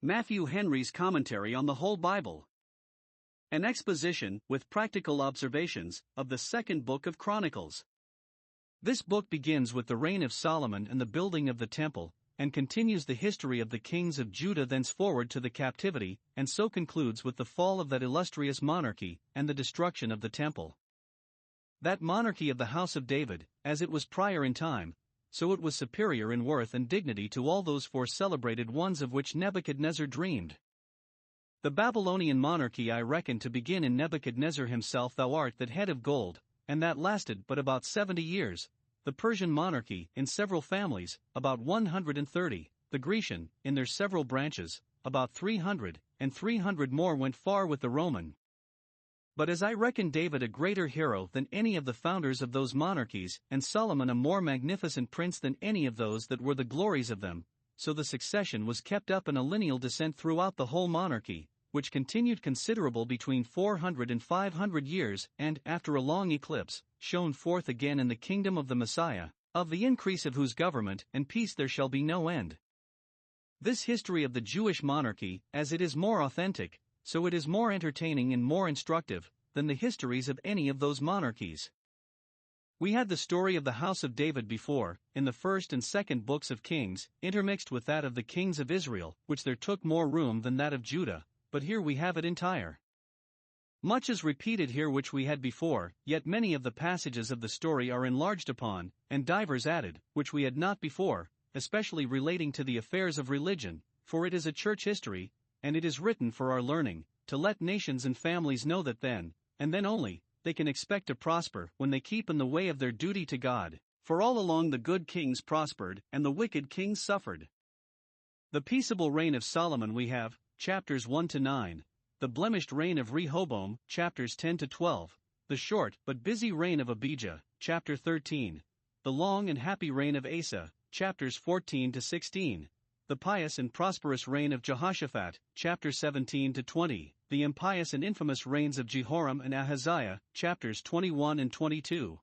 Matthew Henry's Commentary on the Whole Bible. An exposition, with practical observations, of the second book of Chronicles. This book begins with the reign of Solomon and the building of the temple, and continues the history of the kings of Judah thenceforward to the captivity, and so concludes with the fall of that illustrious monarchy, and the destruction of the temple. That monarchy of the house of David, as it was prior in time, so it was superior in worth and dignity to all those four celebrated ones of which Nebuchadnezzar dreamed. The Babylonian monarchy I reckon to begin in Nebuchadnezzar himself, thou art that head of gold, and that lasted but about 70 years, the Persian monarchy, in several families, about 130, the Grecian, in their several branches, about 300, and 300 more went far with the Roman. But as I reckon David a greater hero than any of the founders of those monarchies, and Solomon a more magnificent prince than any of those that were the glories of them, so the succession was kept up in a lineal descent throughout the whole monarchy, which continued considerable between 400 and 500 years, and, after a long eclipse, shone forth again in the kingdom of the Messiah, of the increase of whose government and peace there shall be no end. This history of the Jewish monarchy, as it is more authentic, so it is more entertaining and more instructive than the histories of any of those monarchies. We had the story of the house of David before, in the first and second books of Kings, intermixed with that of the kings of Israel, which there took more room than that of Judah, but here we have it entire. Much is repeated here which we had before, yet many of the passages of the story are enlarged upon, and divers added, which we had not before, especially relating to the affairs of religion, for it is a church history, and it is written for our learning, to let nations and families know that then, and then only, they can expect to prosper when they keep in the way of their duty to God, for all along the good kings prospered and the wicked kings suffered. The peaceable reign of Solomon we have, chapters 1 to 9, the blemished reign of Rehoboam, chapters 10 to 12, the short but busy reign of Abijah, chapter 13, the long and happy reign of Asa, chapters 14 to 16, the pious and prosperous reign of Jehoshaphat, chapter 17 to 20, the impious and infamous reigns of Jehoram and Ahaziah, chapters 21 and 22.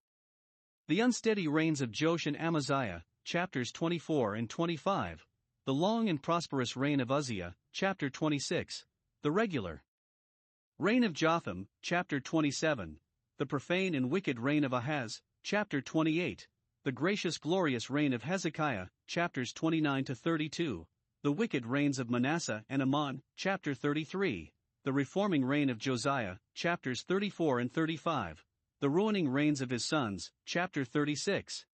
The unsteady reigns of Joash and Amaziah, chapters 24 and 25. The long and prosperous reign of Uzziah, chapter 26. The regular reign of Jotham, chapter 27. The profane and wicked reign of Ahaz, chapter 28. The gracious glorious reign of Hezekiah, chapters 29 to 32. The wicked reigns of Manasseh and Amon, chapter 33. The reforming reign of Josiah, chapters 34 and 35. The ruining reigns of his sons, chapter 36.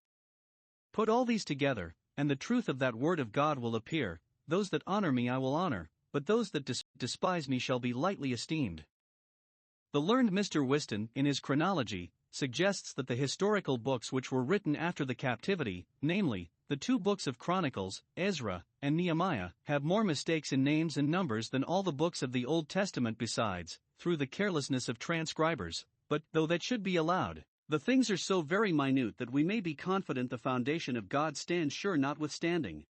Put all these together, and the truth of that word of God will appear. Those that honor me I will honor, but those that despise me shall be lightly esteemed. The learned Mr. Whiston, in his chronology, suggests that the historical books which were written after the captivity, namely, the two books of Chronicles, Ezra, and Nehemiah, have more mistakes in names and numbers than all the books of the Old Testament besides, through the carelessness of transcribers, but, though that should be allowed, the things are so very minute that we may be confident the foundation of God stands sure notwithstanding.